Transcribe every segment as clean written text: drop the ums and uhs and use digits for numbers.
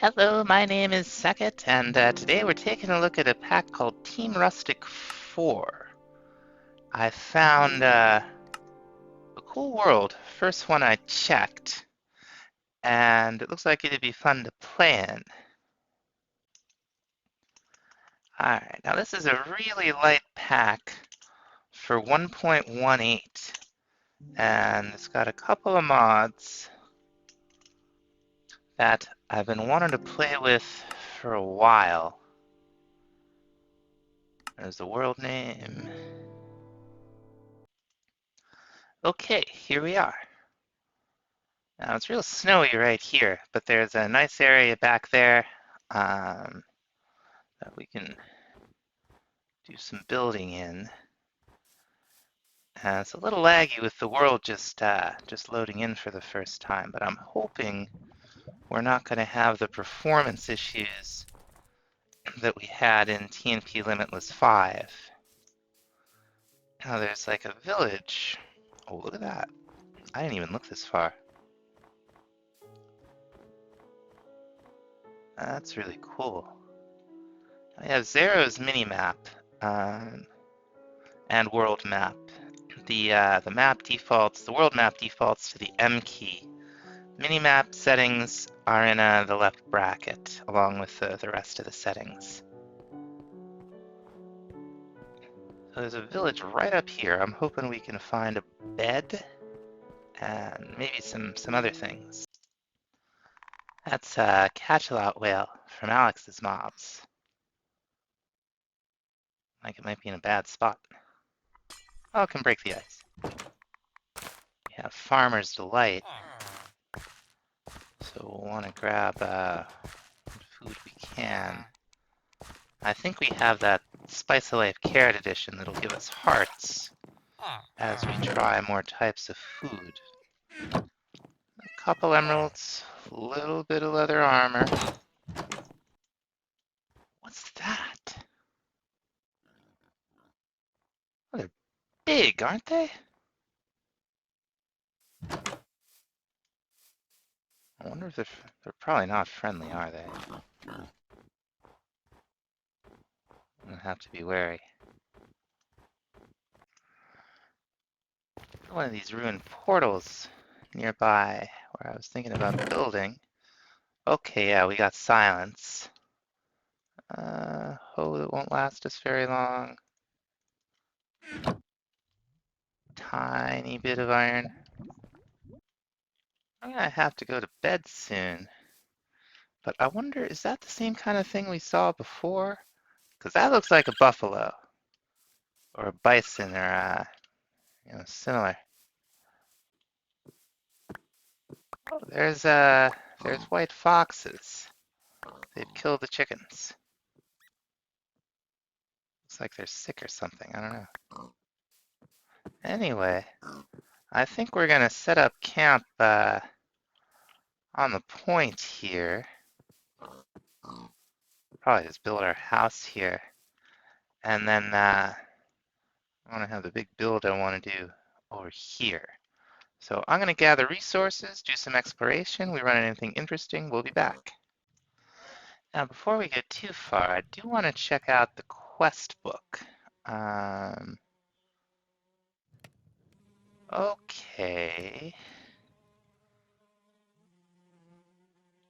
Hello, my name is Sekit, and today we're taking a look at a pack called Team Rustic 4. I found a cool world, first one I checked, and it looks like it'd be fun to play in. Alright, now this is a really light pack for 1.18, and it's got a couple of mods that I've been wanting to play with for a while. There's the world name. Okay, here we are. Now it's real snowy right here, but there's a nice area back there that we can do some building in. It's a little laggy with the world just loading in for the first time, but I'm hoping we're not going to have the performance issues that we had in TNP Limitless 5. Now there's like a village. Oh, look at that. I didn't even look this far. That's really cool. I have Zero's minimap and world map. The world map defaults to the M key. Minimap settings are in the left bracket, along with the rest of the settings. So there's a village right up here. I'm hoping we can find a bed and maybe some other things. That's a catch-a-lot whale from Alex's mobs. Like it might be in a bad spot. Oh, it can break the ice. We have Farmer's Delight. So we'll want to grab what food we can. I think we have that Spice of Life Carrot Edition that'll give us hearts as we try more types of food. A couple emeralds, a little bit of leather armor. What's that? Oh, they're big, aren't they? I wonder if they're probably not friendly, are they? I'm gonna have to be wary. One of these ruined portals nearby where I was thinking about building. Okay, yeah, we got silence. Oh, it won't last us very long. Tiny bit of iron. I'm gonna have to go to bed soon. But I wonder, is that the same kind of thing we saw before? Because that looks like a buffalo. Or a bison, or similar. Oh, there's white foxes. They've killed the chickens. Looks like they're sick or something, I don't know. Anyway, I think we're gonna set up camp on the point here. Probably just build our house here. And then I want to have the big build I want to do over here. So I'm going to gather resources, do some exploration. We run into anything interesting, we'll be back. Now, before we get too far, I do want to check out the quest book. Okay.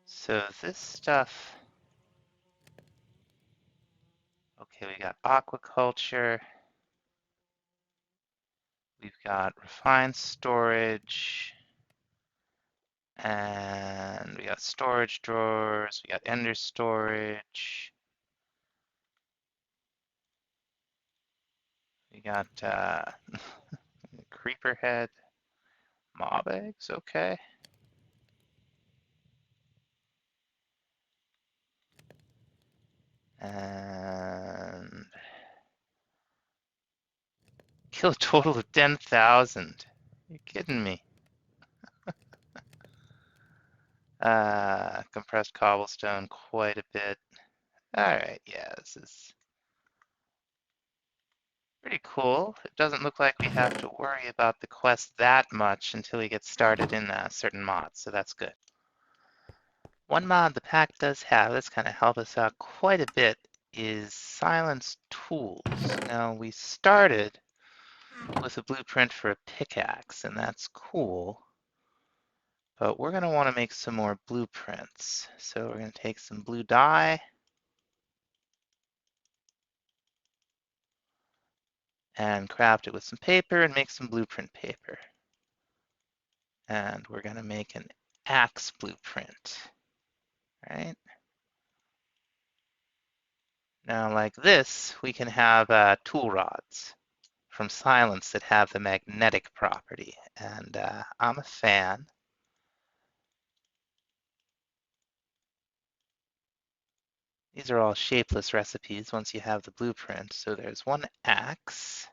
So this stuff. Okay, we got aquaculture. We've got refined storage. And we got storage drawers. We got ender storage. We got creeper head. Mob eggs, okay. And kill a total of 10,000. You're kidding me. Compressed cobblestone, quite a bit. Alright, yeah, this is pretty cool. It doesn't look like we have to worry about the quest that much until we get started in certain mods, so that's good. One mod the pack does have that's going to help us out quite a bit is Silence Tools. Now, we started with a blueprint for a pickaxe, and that's cool, but we're going to want to make some more blueprints. So we're going to take some blue dye and craft it with some paper and make some blueprint paper. And we're going to make an axe blueprint, right? Now, like this, we can have tool rods from Silence that have the magnetic property, and I'm a fan. These are all shapeless recipes once you have the blueprint. So there's one axe.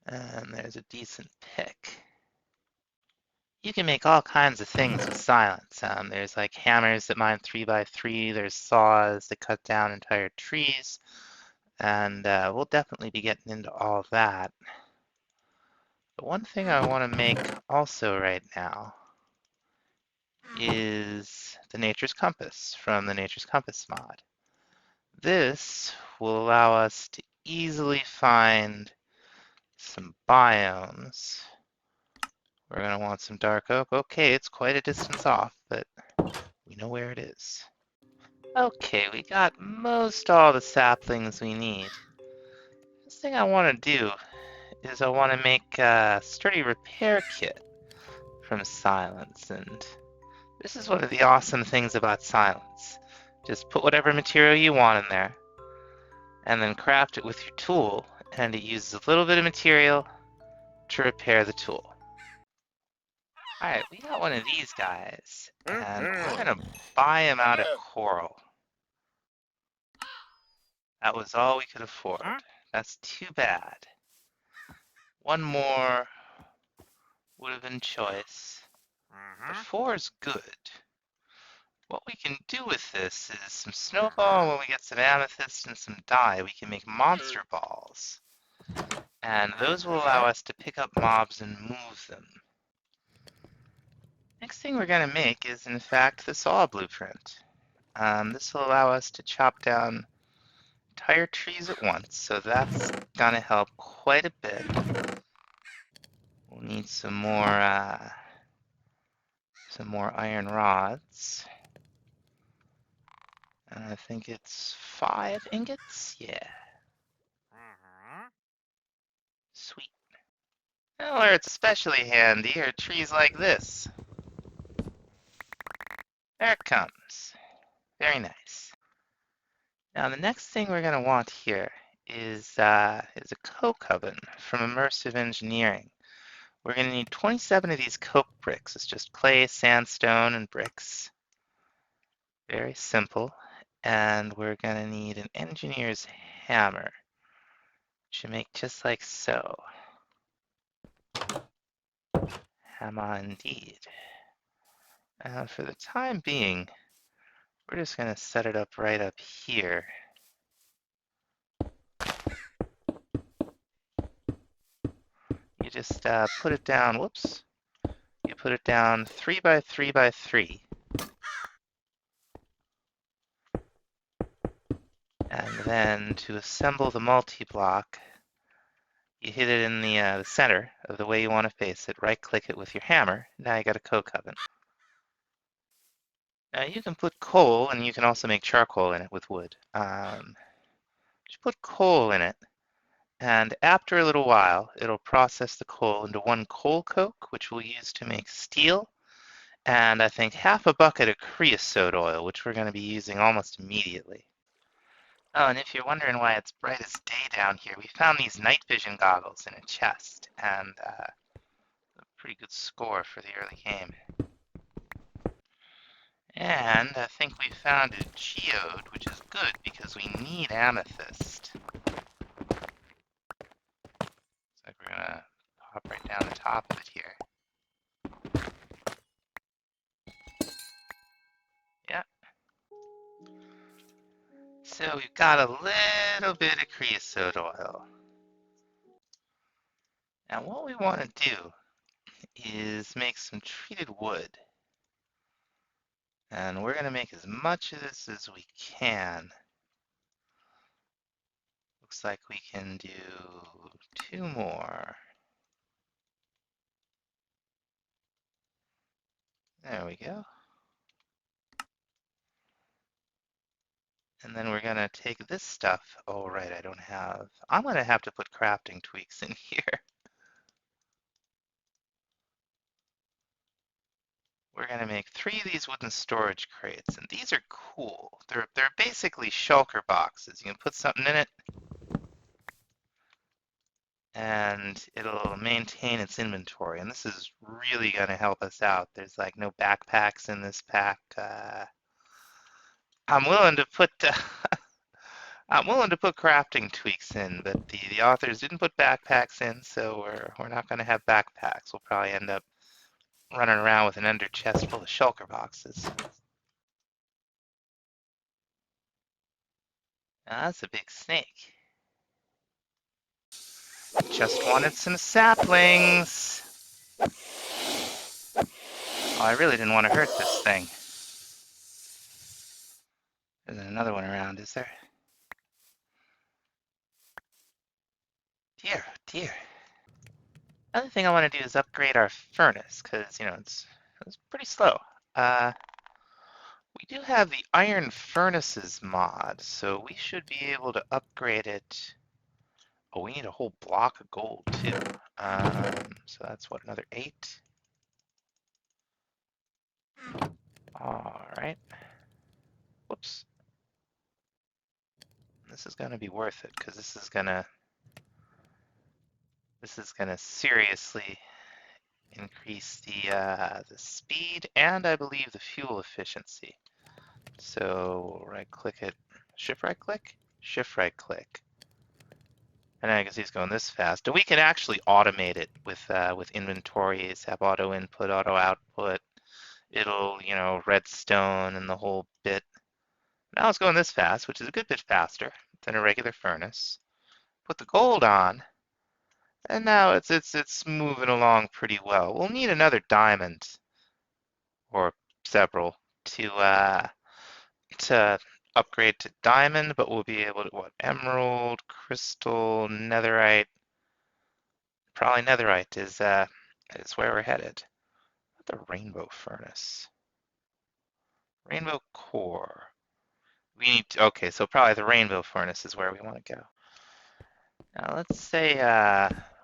And there's a decent pick. You can make all kinds of things with Silence. There's like hammers that mine 3x3. There's saws that cut down entire trees. And we'll definitely be getting into all of that. But one thing I want to make also right now is the Nature's Compass from the Nature's Compass mod. This will allow us to easily find some biomes. We're going to want some dark oak. Okay, it's quite a distance off, but we know where it is. Okay, we got most all the saplings we need. This thing I want to do is I want to make a sturdy repair kit from Silence, and this is one of the awesome things about Silence. Just put whatever material you want in there, and then craft it with your tool, and it uses a little bit of material to repair the tool. Alright, we got one of these guys, and we're gonna buy him out of coral. That was all we could afford. That's too bad. One more would have been choice, but 4 is good. What we can do with this is some snowball, and when we get some amethyst and some dye, we can make monster balls. And those will allow us to pick up mobs and move them. Next thing we're going to make is, in fact, the saw blueprint. This will allow us to chop down entire trees at once, so that's going to help quite a bit. We'll need some more iron rods. And I think it's 5 ingots? Yeah. Sweet. Now, where it's especially handy are trees like this. There it comes. Very nice. Now, the next thing we're going to want here is a coke oven from Immersive Engineering. We're going to need 27 of these coke bricks. It's just clay, sandstone, and bricks. Very simple. And we're going to need an engineer's hammer, which you make just like so. Hammer indeed. For the time being, we're just going to set it up right up here. You just put it down, whoops. You put it down 3 by 3 by 3. And then to assemble the multi-block, you hit it in the center of the way you want to face it. Right-click it with your hammer. Now you got a coke oven. Now you can put coal, and you can also make charcoal in it with wood. Just put coal in it, and after a little while, it'll process the coal into 1 coal coke, which we'll use to make steel, and I think half a bucket of creosote oil, which we're going to be using almost immediately. Oh, and if you're wondering why it's bright as day down here, we found these night vision goggles in a chest, and a pretty good score for the early game. And I think we found a geode, which is good because we need amethyst. Looks like we're gonna pop right down the top of it here. Yep. So we've got a little bit of creosote oil. Now what we want to do is make some treated wood. And we're going to make as much of this as we can. Looks like we can do 2 more. There we go. And then we're going to take this stuff. Oh, right, I'm going to have to put crafting tweaks in here. We're going to make 3 of these wooden storage crates, and these are cool. They're basically shulker boxes. You can put something in it, and it'll maintain its inventory. And this is really going to help us out. There's like no backpacks in this pack. I'm willing to put I'm willing to put crafting tweaks in, but the authors didn't put backpacks in, so we're not going to have backpacks. We'll probably end up running around with an ender chest full of shulker boxes. Now, that's a big snake. Just wanted some saplings. Oh, I really didn't want to hurt this thing. There's another one around, is there? Dear, dear. Other thing I want to do is upgrade our furnace, because, you know, it's pretty slow. We do have the iron furnaces mod, so we should be able to upgrade it. Oh, we need a whole block of gold, too. So that's what, another 8? All right. Whoops. This is gonna be worth it, because this is gonna seriously increase the speed and I believe the fuel efficiency. So right click it, shift right click, and I can see it's going this fast. And we can actually automate it with inventories, have auto input, auto output. It'll, you know, redstone and the whole bit. Now it's going this fast, which is a good bit faster than a regular furnace. Put the gold on, and now it's moving along pretty well. We'll need another diamond or several to upgrade to diamond, but we'll be able to emerald, crystal, netherite. Probably netherite is where we're headed. The rainbow furnace, rainbow core. We need to, okay, so probably the rainbow furnace is where we want to go. Now let's say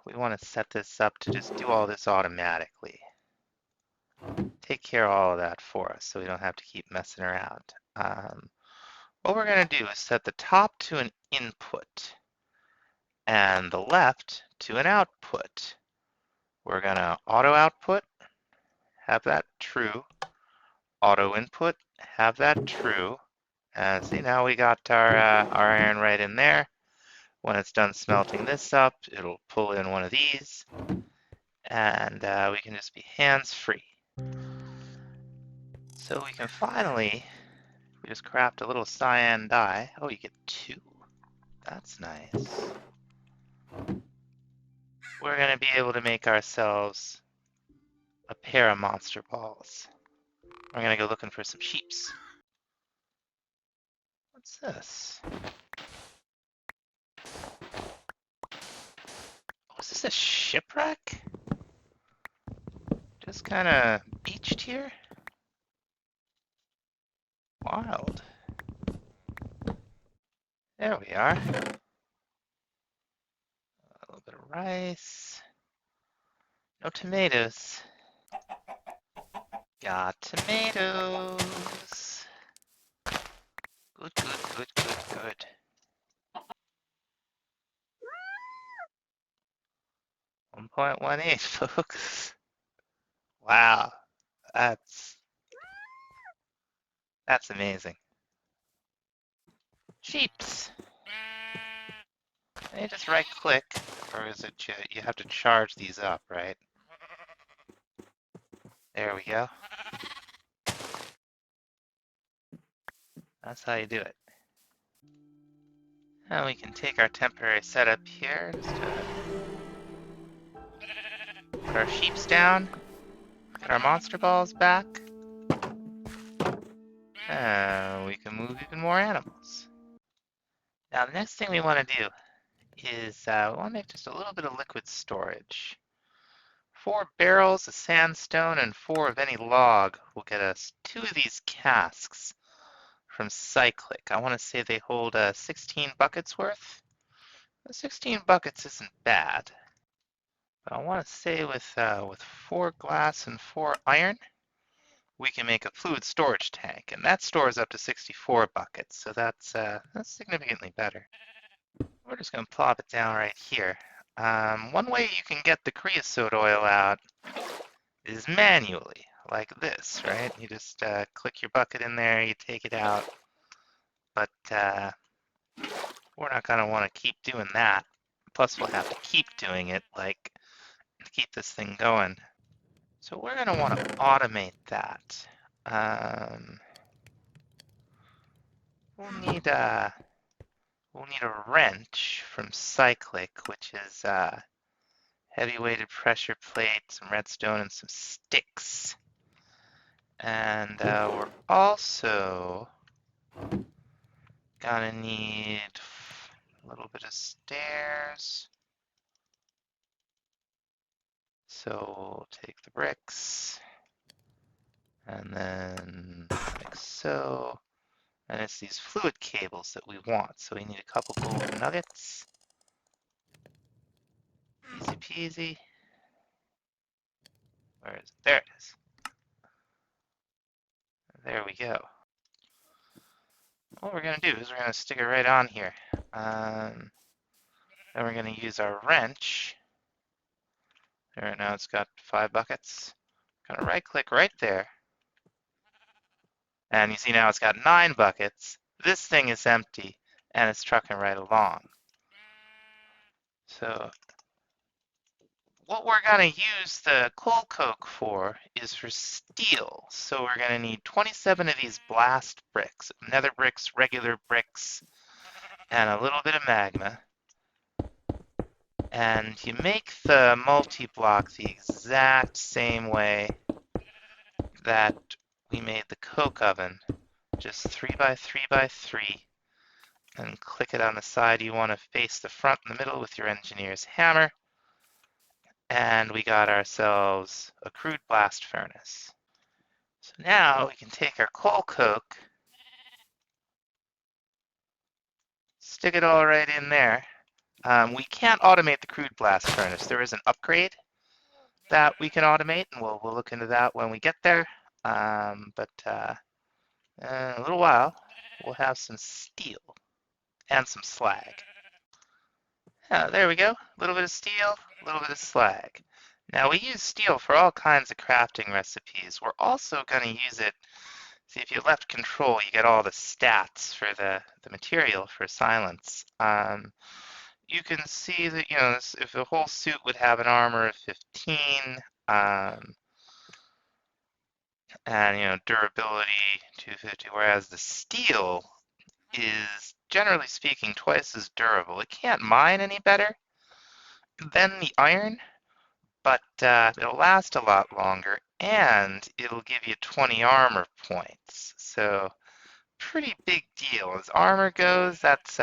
we want to set this up to just do all this automatically. Take care of all of that for us so we don't have to keep messing around. What we're going to do is set the top to an input and the left to an output. We're going to auto output, have that true. Auto input, have that true. And see, now we got our iron right in there. When it's done smelting this up, it'll pull in one of these, and we can just be hands-free. So we can finally, we just craft a little cyan dye. Oh, you get 2. That's nice. We're going to be able to make ourselves a pair of monster balls. We're going to go looking for some sheeps. What's this? Oh, is this a shipwreck? Just kind of beached here? Wild. There we are. A little bit of rice. No tomatoes. Got tomatoes. Good, good, good, good, good. $1.18, folks. Wow, that's amazing. Sheeps. And you just right click, or is it you have to charge these up, right? There we go. That's how you do it. Now we can take our temporary setup here. Put our sheeps down. Get our monster balls back. And we can move even more animals. Now the next thing we want to do is we want to make just a little bit of liquid storage. 4 barrels of sandstone and 4 of any log will get us 2 of these casks from Cyclic. I want to say they hold 16 buckets worth. 16 buckets isn't bad. But I want to say with 4 glass and 4 iron, we can make a fluid storage tank, and that stores up to 64 buckets, so that's significantly better. We're just going to plop it down right here. One way you can get the creosote oil out is manually, like this, right? You just click your bucket in there, you take it out, but we're not going to want to keep doing that. Plus, we'll have to keep doing it, like, to keep this thing going. So we're going to want to automate that. We'll need a wrench from Cyclic, which is heavy-weighted pressure plate, some redstone, and some sticks. And we're also gonna need a little bit of stairs. So we'll take the bricks, and then like so. And it's these fluid cables that we want. So we need a couple golden nuggets. Easy peasy. Where is it? There it is. There we go. What we're going to do is we're going to stick it right on here. Then we're going to use our wrench. Right now it's got 5 buckets. Going to right click right there. And you see now it's got 9 buckets. This thing is empty and it's trucking right along. So what we're going to use the coal coke for is for steel. So we're going to need 27 of these blast bricks, nether bricks, regular bricks, and a little bit of magma. And you make the multi-block the exact same way that we made the coke oven. Just 3 by 3 by 3. And click it on the side you want to face the front and the middle with your engineer's hammer. And we got ourselves a crude blast furnace. So now we can take our coal coke, stick it all right in there. We can't automate the crude blast furnace. There is an upgrade that we can automate, and we'll look into that when we get there. But in a little while, we'll have some steel and some slag. There we go. A little bit of steel, a little bit of slag. Now we use steel for all kinds of crafting recipes. We're also going to use it. See, if you left control, you get all the stats for the material for silence. You can see that, if the whole suit would have an armor of 15, and, durability 250, whereas the steel is, generally speaking, twice as durable. It can't mine any better than the iron, but it'll last a lot longer, and it'll give you 20 armor points. So pretty big deal. As armor goes, that's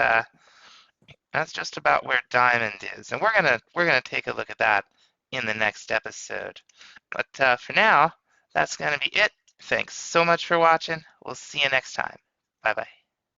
just about where diamond is, and we're gonna take a look at that in the next episode. But for now, that's gonna be it. Thanks so much for watching. We'll see you next time. Bye bye.